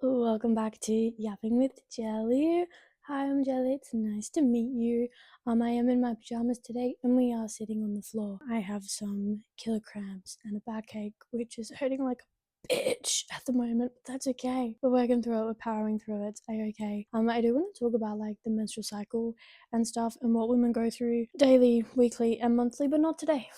Welcome back to Yapping with Jelly. Hi, I'm Jelly. It's nice to meet you. I am in my pajamas today and we are sitting on the floor. I have some killer cramps and a backache, which is hurting like a bitch at the moment, but that's okay. We're working through it, we're powering through it. It's okay. I do want to talk about like the menstrual cycle and stuff and what women go through daily, weekly, and monthly, but not today.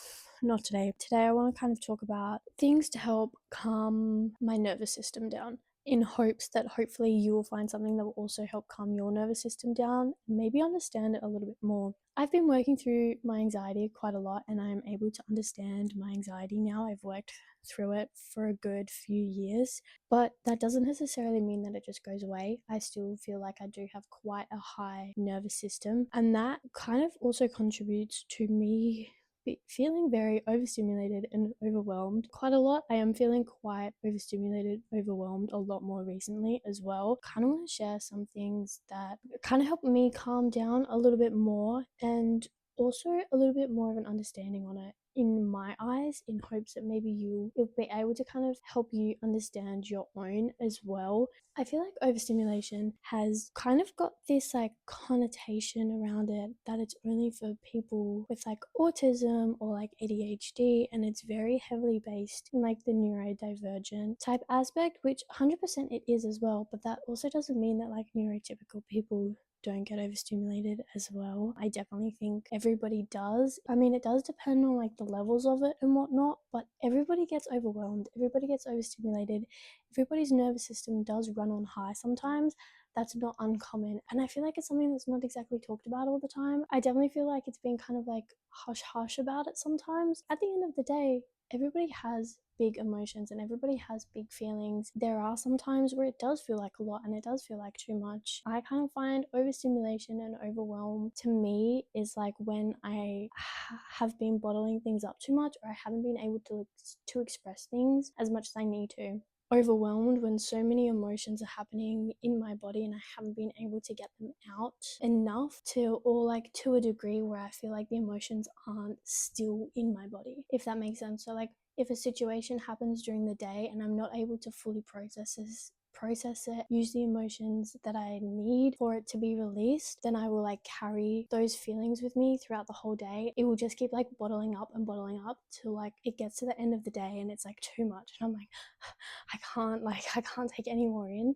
Not today. Today, I want to kind of talk about things to help calm my nervous system down, in hopes that hopefully you will find something that will also help calm your nervous system down and maybe understand it a little bit more. I've been working through my anxiety quite a lot and I'm able to understand my anxiety now. I've worked through it for a good few years, but that doesn't necessarily mean that it just goes away. I still feel like I do have quite a high nervous system, and that kind of also contributes to me feeling very overstimulated and overwhelmed quite a lot. I am feeling quite overstimulated, overwhelmed a lot more recently as well. Kind of want to share some things that kind of help me calm down a little bit more, and also a little bit more of an understanding on it in my eyes, in hopes that maybe you'll be able to kind of help you understand your own as well. I feel like overstimulation has kind of got this like connotation around it that it's only for people with like autism or like ADHD, and it's very heavily based in like the neurodivergent type aspect, which 100% it is as well, but that also doesn't mean that like neurotypical people don't get overstimulated as well. I definitely think everybody does. I mean, it does depend on like the levels of it and whatnot, but everybody gets overwhelmed, everybody gets overstimulated, everybody's nervous system does run on high sometimes. That's not uncommon, and I feel like it's something that's not exactly talked about all the time. I definitely feel like it's been kind of like hush hush about it sometimes. At the end of the day, everybody has big emotions and everybody has big feelings. There are some times where it does feel like a lot and it does feel like too much. I kind of find overstimulation and overwhelm to me is like when I have been bottling things up too much, or I haven't been able to express things as much as I need to. Overwhelmed when so many emotions are happening in my body and I haven't been able to get them out enough to, or like to a degree where I feel like the emotions aren't still in my body, if that makes sense. So like if a situation happens during the day and I'm not able to fully process it, use the emotions that I need for it to be released, then I will like carry those feelings with me throughout the whole day. It will just keep like bottling up and bottling up till like it gets to the end of the day and it's like too much and I'm like I can't take any more in,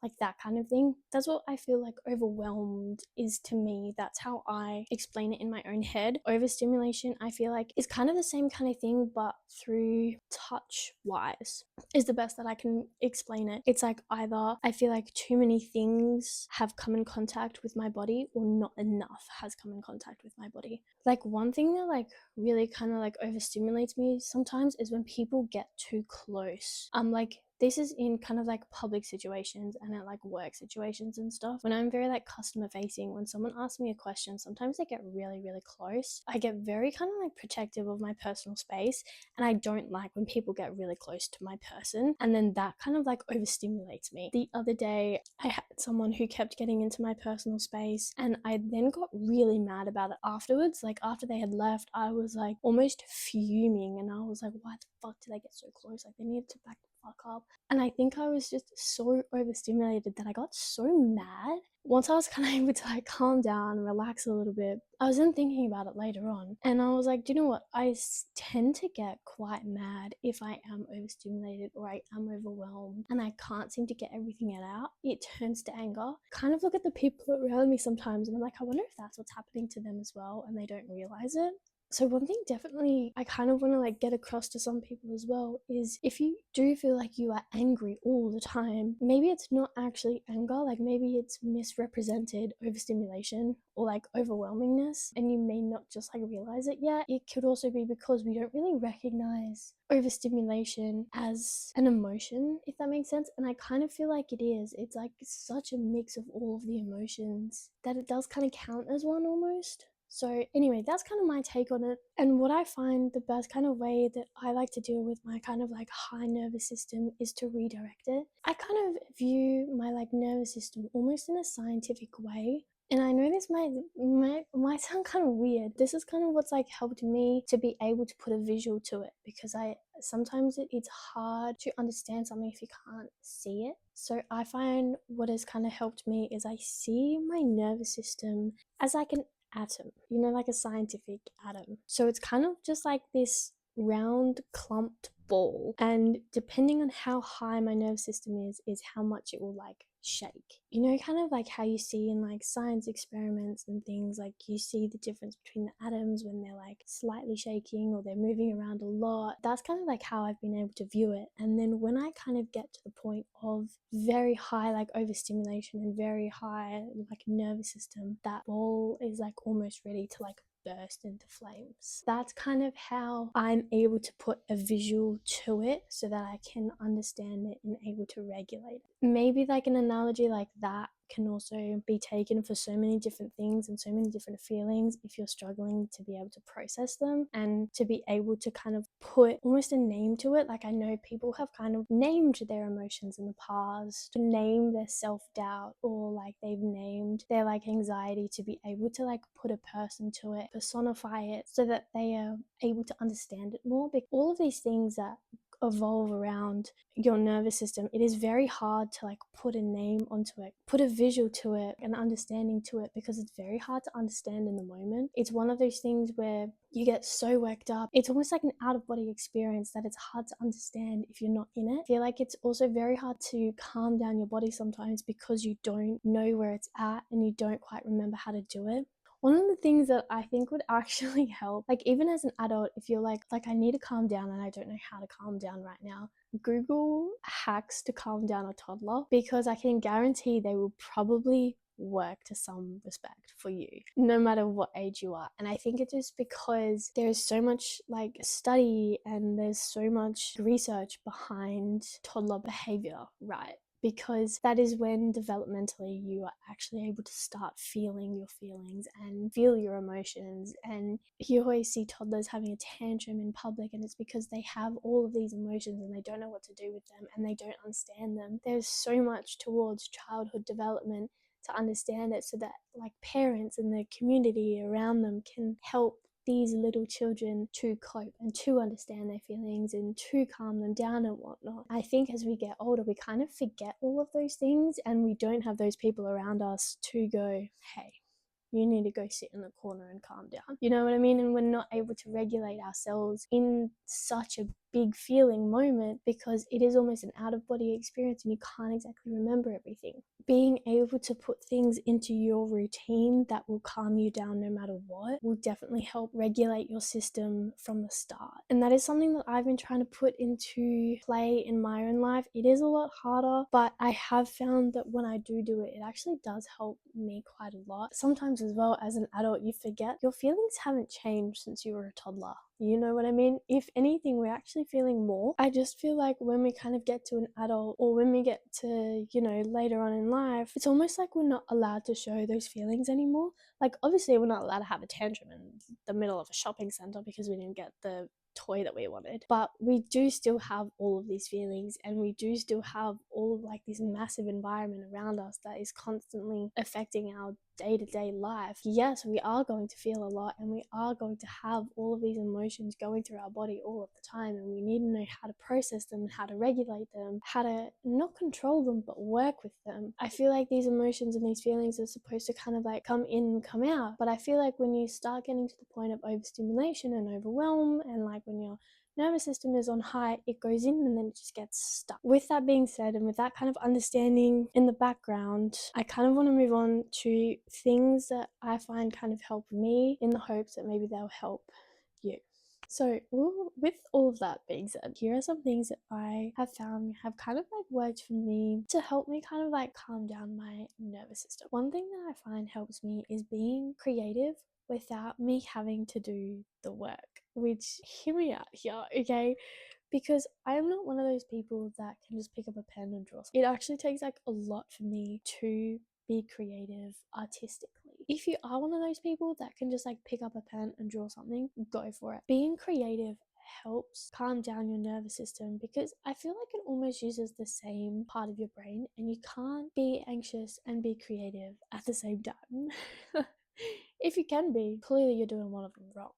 like that kind of thing. That's what I feel like overwhelmed is to me. That's how I explain it in my own head. Overstimulation, I feel like, is kind of the same kind of thing, but through touch wise is the best that I can explain it. It's like either I feel like too many things have come in contact with my body or not enough has come in contact with my body. Like one thing that like really kind of like overstimulates me sometimes is when people get too close. Like this is in kind of like public situations and at like work situations and stuff. When I'm very like customer facing, when someone asks me a question, sometimes they get really, really close. I get very kind of like protective of my personal space, and I don't like when people get really close to my person, and then that kind of like overstimulates me. The other day, I had someone who kept getting into my personal space, and I then got really mad about it afterwards. Like after they had left, I was like almost fuming, and I was like, why the fuck did they get so close? Like they needed to back fuck up. And I think I was just so overstimulated that I got so mad. Once I was kind of able to like calm down and relax a little bit, I was then thinking about it later on, and I was like, do you know what, I tend to get quite mad if I am overstimulated or I am overwhelmed and I can't seem to get everything out. It turns to anger. Kind of look at the people around me sometimes and I'm like, I wonder if that's what's happening to them as well and they don't realize it. So one thing definitely I kind of want to like get across to some people as well is, if you do feel like you are angry all the time, maybe it's not actually anger, like maybe it's misrepresented overstimulation or like overwhelmingness, and you may not just like realize it yet. It could also be because we don't really recognize overstimulation as an emotion, if that makes sense. And I kind of feel like it is. It's like such a mix of all of the emotions that it does kind of count as one almost. So anyway, that's kind of my take on it. And what I find the best kind of way that I like to deal with my kind of like high nervous system is to redirect it. I kind of view my like nervous system almost in a scientific way. And I know this might sound kind of weird. This is kind of what's like helped me to be able to put a visual to it, because I sometimes it's hard to understand something if you can't see it. So I find what has kind of helped me is I see my nervous system as like an atom, like a scientific atom. So it's kind of just like this round clumped ball, and depending on how high my nervous system is how much it will like shake. Kind of like how you see in like science experiments and things, like you see the difference between the atoms when they're like slightly shaking or they're moving around a lot. That's kind of like how I've been able to view it. And then when I kind of get to the point of very high like overstimulation and very high like nervous system, that ball is like almost ready to like burst into flames. That's kind of how I'm able to put a visual to it so that I can understand it and able to regulate it. Maybe like an analogy like that can also be taken for so many different things and so many different feelings if you're struggling to be able to process them and to be able to kind of put almost a name to it. Like I know people have kind of named their emotions in the past, to name their self-doubt, or like they've named their like anxiety, to be able to like put a person to it, personify it so that they are able to understand it more. Because all of these things that evolve around your nervous system, it is very hard to like put a name onto it, put a visual to it, an understanding to it, because it's very hard to understand in the moment. It's one of those things where you get so worked up, it's almost like an out-of-body experience that it's hard to understand if you're not in it. I feel like it's also very hard to calm down your body sometimes because you don't know where it's at and you don't quite remember how to do it. One of the things that I think would actually help, like even as an adult, if you're like I need to calm down and I don't know how to calm down right now, Google hacks to calm down a toddler, because I can guarantee they will probably work to some respect for you, no matter what age you are. And I think it's just because there is so much like study and there's so much research behind toddler behavior, right? Because that is when developmentally you are actually able to start feeling your feelings and feel your emotions. And you always see toddlers having a tantrum in public, and it's because they have all of these emotions and they don't know what to do with them and they don't understand them. There's so much towards childhood development to understand it, so that like parents and the community around them can help these little children to cope and to understand their feelings and to calm them down and whatnot. I think as we get older, we kind of forget all of those things and we don't have those people around us to go, hey, you need to go sit in the corner and calm down. You know what I mean? And we're not able to regulate ourselves in such a big feeling moment because it is almost an out-of-body experience and you can't exactly remember everything. Being able to put things into your routine that will calm you down no matter what will definitely help regulate your system from the start. And that is something that I've been trying to put into play in my own life. It is a lot harder, but I have found that when I do it, it actually does help me quite a lot. Sometimes as well, as an adult, you forget your feelings haven't changed since you were a toddler. You know what I mean? If anything, we're actually feeling more. I just feel like when we kind of get to an adult, or when we get to, later on in life, it's almost like we're not allowed to show those feelings anymore. Like, obviously, we're not allowed to have a tantrum in the middle of a shopping center because we didn't get the toy that we wanted, but we do still have all of these feelings, and we do still have all of like this massive environment around us that is constantly affecting our day-to-day life. Yes, we are going to feel a lot and we are going to have all of these emotions going through our body all of the time, and we need to know how to process them, how to regulate them, how to not control them but work with them. I feel like these emotions and these feelings are supposed to kind of like come in and come out, but I feel like when you start getting to the point of overstimulation and overwhelm, and like when your nervous system is on high, it goes in and then it just gets stuck. With that being said, and with that kind of understanding in the background, I kind of want to move on to things that I find kind of help me, in the hopes that maybe they'll help you. So with all of that being said, here are some things that I have found have kind of like worked for me to help me kind of like calm down my nervous system. One thing that I find helps me is being creative without me having to do the work. Which, hear me out here, okay? Because I'm not one of those people that can just pick up a pen and draw something. It actually takes like a lot for me to be creative artistically. If you are one of those people that can just like pick up a pen and draw something, go for it. Being creative helps calm down your nervous system, because I feel like it almost uses the same part of your brain, and you can't be anxious and be creative at the same time. If you can be, clearly you're doing one of them wrong.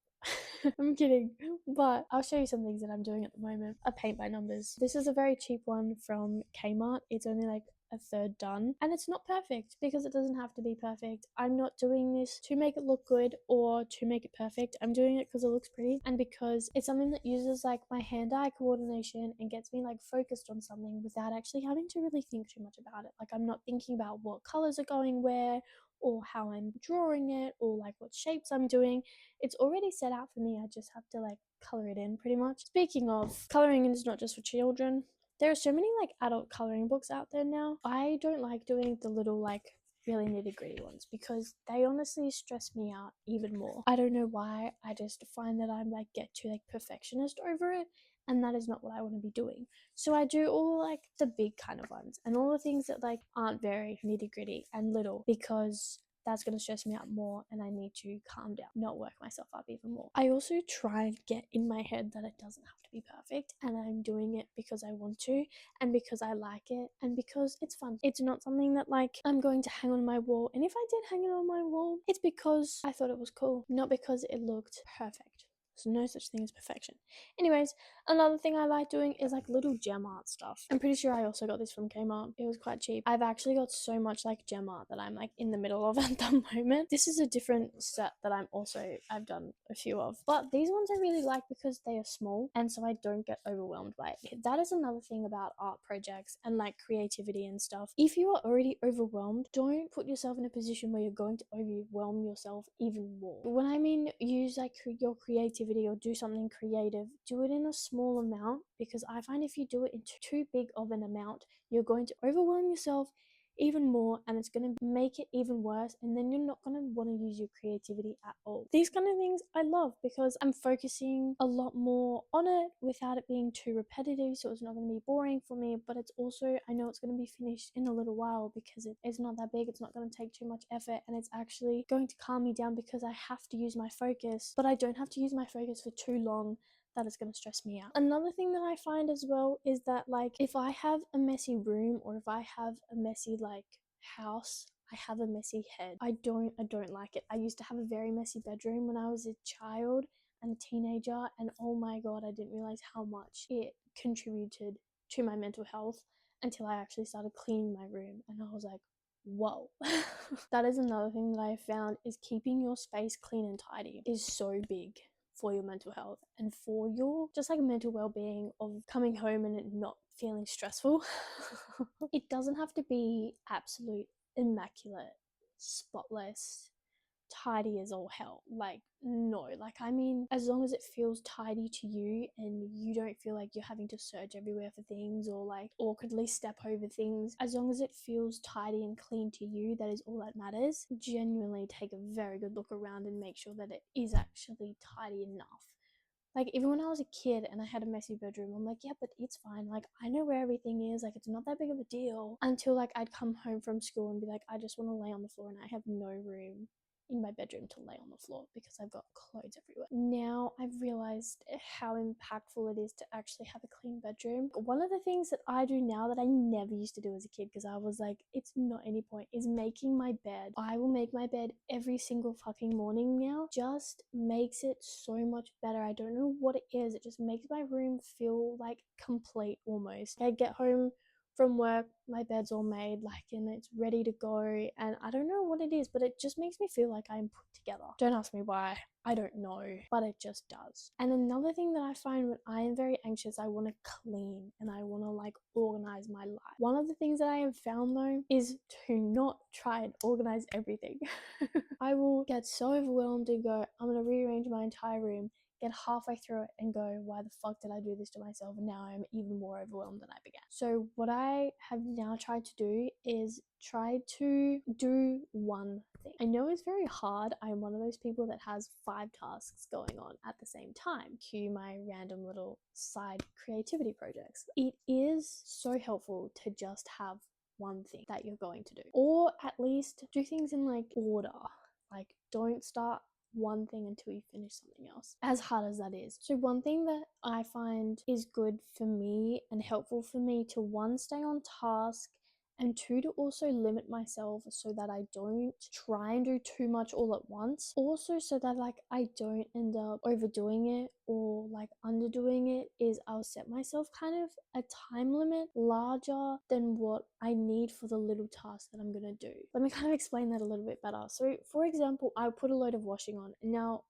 I'm kidding, but I'll show you some things that I'm doing at the moment. A paint by numbers. This is a very cheap one from Kmart. It's only like a third done, and it's not perfect because it doesn't have to be perfect. I'm not doing this to make it look good or to make it perfect. I'm doing it because it looks pretty and because it's something that uses like my hand-eye coordination and gets me like focused on something without actually having to really think too much about it. Like, I'm not thinking about what colors are going where or how I'm drawing it or like what shapes I'm doing. It's already set out for me. I just have to like color it in pretty much. Speaking of, coloring in is not just for children. There are so many like adult coloring books out there now. I don't like doing the little like really nitty gritty ones because they honestly stress me out even more. I don't know why. I just find that I'm like get too like perfectionist over it, and that is not what I want to be doing. So I do all like the big kind of ones and all the things that like aren't very nitty gritty and little, because that's going to stress me out more and I need to calm down, not work myself up even more. I also try and get in my head that it doesn't have to be perfect, and I'm doing it because I want to and because I like it and because it's fun. It's not something that like I'm going to hang on my wall, and if I did hang it on my wall, it's because I thought it was cool, not because it looked perfect. There's no such thing as perfection. Anyways, another thing I like doing is like little gem art stuff. I'm pretty sure I also got this from Kmart. It was quite cheap. I've actually got so much like gem art that I'm like in the middle of at the moment. This is a different set that I've done a few of. But these ones I really like because they are small and so I don't get overwhelmed by it. That is another thing about art projects and like creativity and stuff. If you are already overwhelmed, don't put yourself in a position where you're going to overwhelm yourself even more. When I mean use like your creativity or do something creative, do it in a small amount, because I find if you do it in too big of an amount, you're going to overwhelm yourself even more and it's going to make it even worse, and then you're not going to want to use your creativity at all. These kind of things I love because I'm focusing a lot more on it without it being too repetitive, so it's not going to be boring for me, but it's also, I know it's going to be finished in a little while because it's not that big, it's not going to take too much effort, and it's actually going to calm me down because I have to use my focus, but I don't have to use my focus for too long that is going to stress me out. Another thing that I find as well is that like if I have a messy room or if I have a messy like house, I have a messy head. I don't like it. I used to have a very messy bedroom when I was a child and a teenager, and oh my god, I didn't realize how much it contributed to my mental health until I actually started cleaning my room, and I was like, whoa. That is another thing that I found, is keeping your space clean and tidy is so big for your mental health and for your just like mental well-being of coming home and it not feeling stressful. It doesn't have to be absolute immaculate, spotless, tidy as all hell. Like, no, like I mean, as long as it feels tidy to you and you don't feel like you're having to search everywhere for things or like awkwardly step over things, as long as it feels tidy and clean to you, that is all that matters. Genuinely take a very good look around and make sure that it is actually tidy enough. Like, even when I was a kid and I had a messy bedroom, I'm like, yeah, but it's fine. Like, I know where everything is. Like, it's not that big of a deal. Until, like, I'd come home from school and be like, I just want to lay on the floor and I have no room in my bedroom to lay on the floor because I've got clothes everywhere. Now I've realized how impactful it is to actually have a clean bedroom. One of the things that I do now that I never used to do as a kid, because I was like, it's not any point, is making my bed. I will make my bed every single fucking morning now. Just makes it so much better. I don't know what it is. It just makes my room feel like complete almost. I get home from work, my bed's all made, like, and it's ready to go, and I don't know what it is, but it just makes me feel like I'm put together. Don't ask me why, I don't know, but it just does. And another thing that I find when I am very anxious, I want to clean and I want to like organize my life. One of the things that I have found though is to not try and organize everything. I will get so overwhelmed and go, I'm going to rearrange my entire room, get halfway through it and go, why the fuck did I do this to myself? And now I'm even more overwhelmed than I began. So what I have now tried to do is try to do one thing. I know it's very hard. I'm one of those people that has 5 tasks going on at the same time. Cue my random little side creativity projects. It is so helpful to just have one thing that you're going to do, or at least do things in like order. Like, don't start one thing until you finish something else, as hard as that is. So one thing that I find is good for me and helpful for me to, one, stay on task, and two, to also limit myself so that I don't try and do too much all at once. Also, so that like I don't end up overdoing it or like underdoing it, is I'll set myself kind of a time limit larger than what I need for the little task that I'm gonna do. Let me kind of explain that a little bit better. So for example, I put a load of washing on. Now,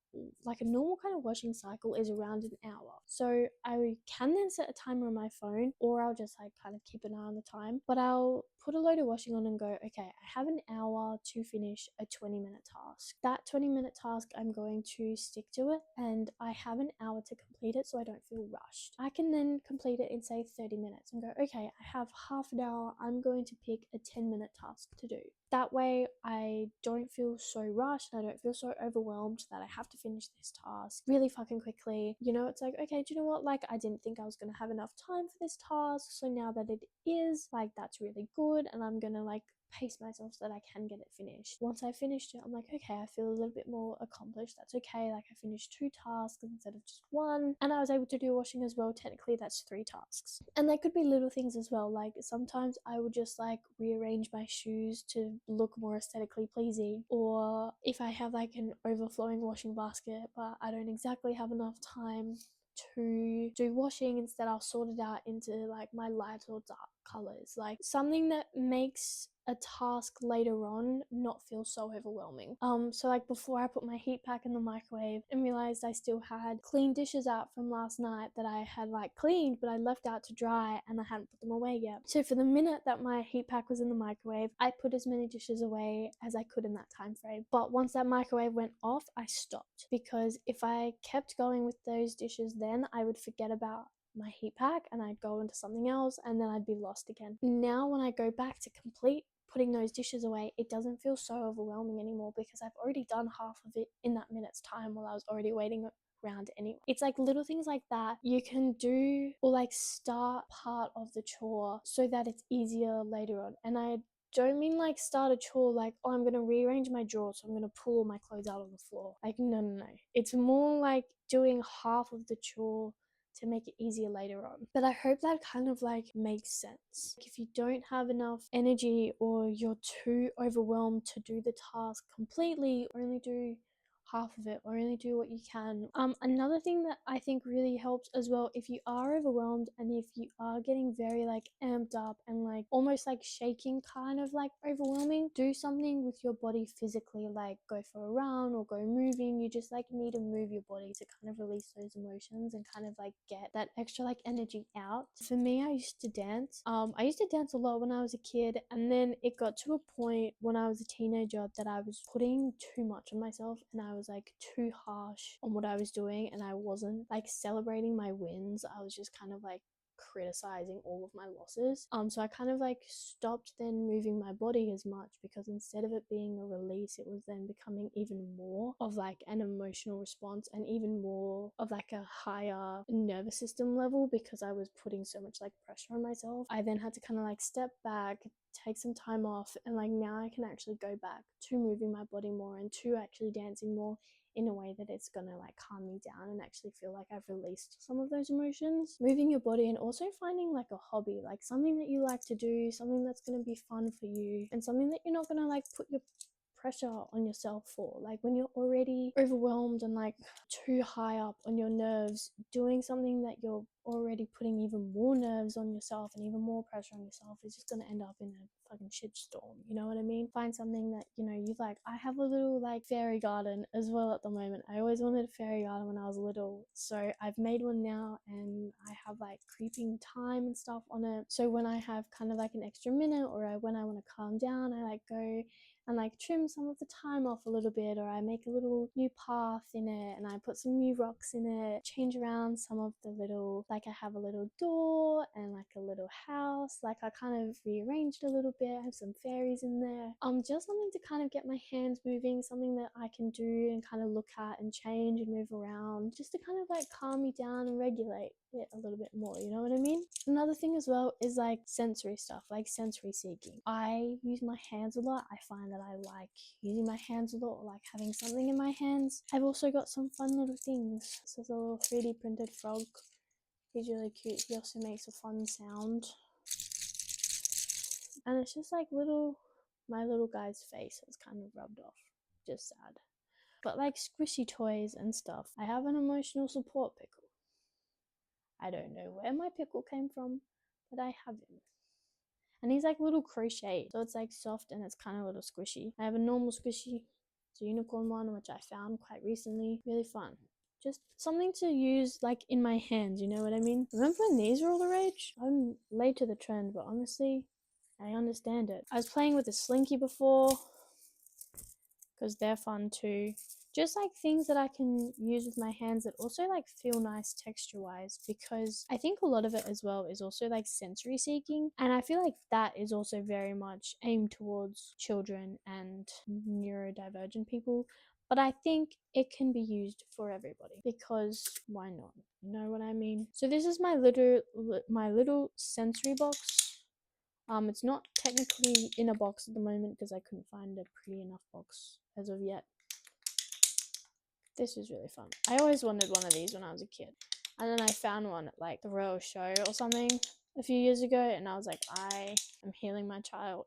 like a normal kind of washing cycle is around an hour. So I can then set a timer on my phone, or I'll just like kind of keep an eye on the time, but I'll put a load of washing on and go, okay, I have an hour to finish a 20-minute task. That 20-minute task, I'm going to stick to it, and I have an hour to complete it so I don't feel rushed. I can then complete it in say 30 minutes and go, okay, I have half an hour, I'm going to pick a 10-minute task to do. That way I don't feel so rushed and I don't feel so overwhelmed that I have to finish this task really fucking quickly. You know, it's like, okay, do you know what? Like, I didn't think I was gonna have enough time for this task, so now that it is, like, that's really good, and I'm gonna like pace myself so that I can get it finished. Once I finished it, I'm like, okay, I feel a little bit more accomplished. That's okay. Like, I finished 2 tasks instead of just 1, and I was able to do washing as well. Technically, that's 3 tasks. And there could be little things as well. Like, sometimes I would just like rearrange my shoes to look more aesthetically pleasing, or if I have like an overflowing washing basket but I don't exactly have enough time to do washing, instead I'll sort it out into like my light or dark colors, like something that makes a task later on not feel so overwhelming. So like before, I put my heat pack in the microwave and realized I still had clean dishes out from last night that I had like cleaned but I left out to dry and I hadn't put them away yet. So for the minute that my heat pack was in the microwave, I put as many dishes away as I could in that time frame. But once that microwave went off, I stopped, because if I kept going with those dishes, then I would forget about my heat pack and I'd go into something else and then I'd be lost again. Now when I go back to complete putting those dishes away, it doesn't feel so overwhelming anymore, because I've already done half of it in that minute's time while I was already waiting around anyway. It's like little things like that you can do, or like start part of the chore so that it's easier later on. And I don't mean like start a chore like, oh, I'm gonna rearrange my drawers, so I'm gonna pull all my clothes out on the floor. Like, no. It's more like doing half of the chore to make it easier later on. But I hope that kind of like makes sense. If you don't have enough energy, or you're too overwhelmed to do the task completely, only do half of it, or only do what you can. Another thing that I think really helps as well, if you are overwhelmed and if you are getting very like amped up and like almost like shaking, kind of like overwhelming, do something with your body physically, like go for a run or go moving. You just like need to move your body to kind of release those emotions and kind of like get that extra like energy out. For me, I used to dance. I used to dance a lot when I was a kid, and then it got to a point when I was a teenager that I was putting too much on myself and I was like too harsh on what I was doing, and I wasn't like celebrating my wins. I was just kind of like criticizing all of my losses. So I kind of like stopped then moving my body as much, because instead of it being a release, it was then becoming even more of like an emotional response and even more of like a higher nervous system level, because I was putting so much like pressure on myself. I then had to kind of like step back, take some time off, and like now I can actually go back to moving my body more and to actually dancing more in a way that it's gonna like calm me down and actually feel like I've released some of those emotions. Moving your body, and also finding like a hobby, like something that you like to do, something that's gonna be fun for you, and something that you're not gonna like put your pressure on yourself for. Like when you're already overwhelmed and like too high up on your nerves, doing something that you're already putting even more nerves on yourself and even more pressure on yourself is just going to end up in a fucking shitstorm. You know what I mean? Find something that, you know, you like. I have a little like fairy garden as well at the moment. I always wanted a fairy garden when I was little, so I've made one now, and I have like creeping time and stuff on it. So when I have kind of like an extra minute, or when I want to calm down, I like go and like trim some of the time off a little bit, or I make a little new path in it and I put some new rocks in it, change around some of the little Like I have a little door and like a little house. Like I kind of rearranged a little bit. I have some fairies in there. Just something to kind of get my hands moving, something that I can do and kind of look at and change and move around, just to kind of like calm me down and regulate it a little bit more, you know what I mean? Another thing as well is like sensory stuff, like sensory seeking. I use my hands a lot. I find that I like using my hands a lot, or like having something in my hands. I've also got some fun little things. This is a little 3D printed frog. He's really cute. He also makes a fun sound. And it's just like my little guy's face has kind of rubbed off. Just sad. But like squishy toys and stuff. I have an emotional support pickle. I don't know where my pickle came from, but I have him. And he's like little crochet, so it's like soft and it's kind of a little squishy. I have a normal squishy. It's a unicorn one, which I found quite recently. Really fun. Just something to use like in my hands, you know what I mean? Remember when these were all the rage? I'm late to the trend, but honestly, I understand it. I was playing with a slinky before, because they're fun too. Just like things that I can use with my hands that also like feel nice texture wise, because I think a lot of it as well is also like sensory seeking, and I feel like that is also very much aimed towards children and neurodivergent people. But I think it can be used for everybody, because why not? You know what I mean? So this is my little sensory box. It's not technically in a box at the moment because I couldn't find a pretty enough box as of yet. This is really fun. I always wanted one of these when I was a kid. And then I found one at like the Royal Show or something a few years ago, and I was like, I am healing my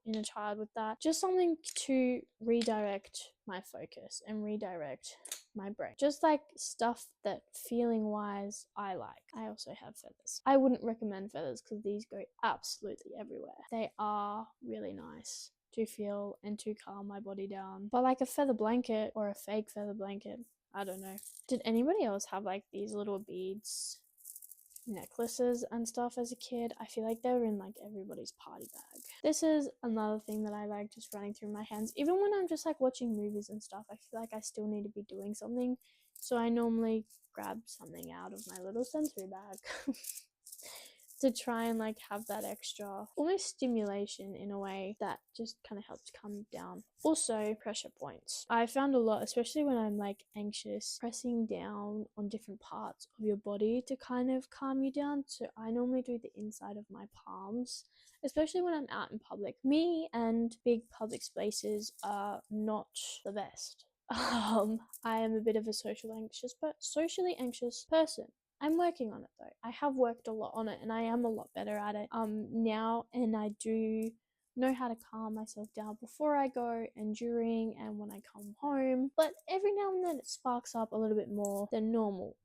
inner child with that. Just something to redirect my focus and redirect my brain. Just like stuff that feeling wise I like. I also have feathers. I wouldn't recommend feathers because these go absolutely everywhere. They are really nice to feel and to calm my body down. But like a feather blanket or a fake feather blanket, I don't know. Did anybody else have like these little beads necklaces and stuff as a kid? I feel like they were in like everybody's party bag. This is another thing that I like just running through my hands. Even when I'm just like watching movies and stuff, I feel like I still need to be doing something. So I normally grab something out of my little sensory bag to try and like have that extra almost stimulation in a way that just kind of helps calm me down. Also, pressure points. I found a lot, especially when I'm like anxious, pressing down on different parts of your body to kind of calm you down. So I normally do the inside of my palms, especially when I'm out in public. Me and big public spaces are not the best. I am a bit of a socially anxious person. I'm working on it though. I have worked a lot on it and I am a lot better at it now, and I do know how to calm myself down before I go and during and when I come home. But every now and then it sparks up a little bit more than normal.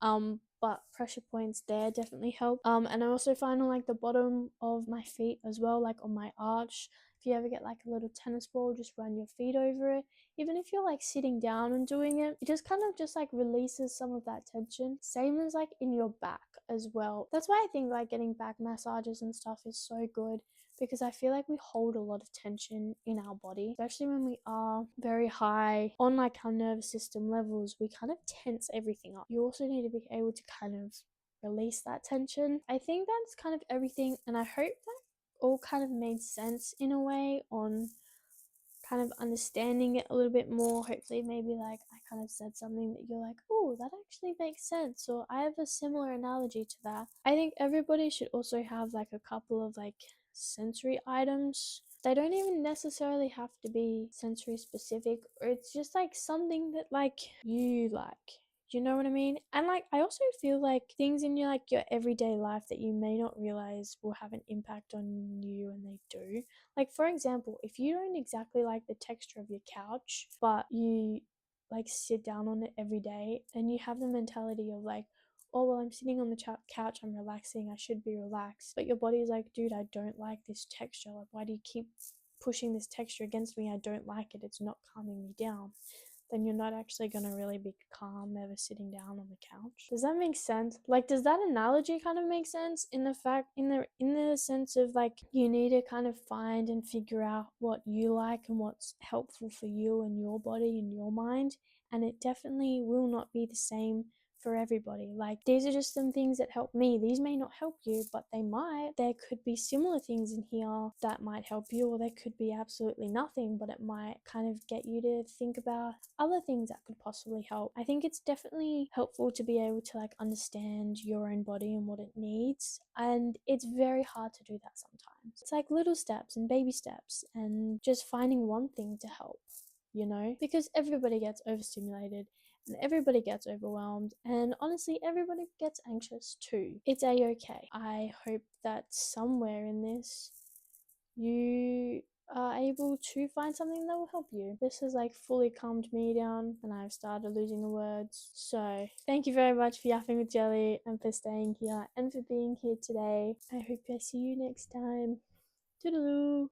But pressure points there definitely help. And I also find on like the bottom of my feet as well, like on my arch. If you ever get like a little tennis ball, just run your feet over it. Even if you're like sitting down and doing it, it just kind of just like releases some of that tension. Same as like in your back as well. That's why I think like getting back massages and stuff is so good, because I feel like we hold a lot of tension in our body, especially when we are very high on like our nervous system levels. We kind of tense everything up. You also need to be able to kind of release that tension. I think that's kind of everything, and I hope that all kind of made sense in a way on kind of understanding it a little bit more. Hopefully maybe like I kind of said something that you're like, oh, that actually makes sense, or I have a similar analogy to that. I think everybody should also have like a couple of like sensory items. They don't even necessarily have to be sensory specific, or it's just like something that like you like. You know what I mean? And like I also feel like things in your like your everyday life that you may not realize will have an impact on you, and they do. Like for example, if you don't exactly like the texture of your couch, but you like sit down on it every day, and you have the mentality of like, oh well, I'm sitting on the couch, I'm relaxing, I should be relaxed. But your body's like, dude, I don't like this texture. Like, why do you keep pushing this texture against me? I don't like it. It's not calming me down. Then you're not actually going to really be calm ever sitting down on the couch. Does that make sense? Like, does that analogy kind of make sense in the sense of like you need to kind of find and figure out what you like and what's helpful for you and your body and your mind, and it definitely will not be the same for everybody. Like, these are just some things that help me. These may not help you, but they might. There could be similar things in here that might help you, or there could be absolutely nothing, but it might kind of get you to think about other things that could possibly help. I think it's definitely helpful to be able to like understand your own body and what it needs, and it's very hard to do that sometimes. It's like little steps and baby steps and just finding one thing to help, you know, because everybody gets overstimulated and everybody gets overwhelmed, and honestly everybody gets anxious too. It's a-okay. I hope that somewhere in this you are able to find something that will help you. This has like fully calmed me down and I've started losing the words. So thank you very much for yapping with Jelly and for staying here and for being here today. I hope I see you next time. Toodaloo.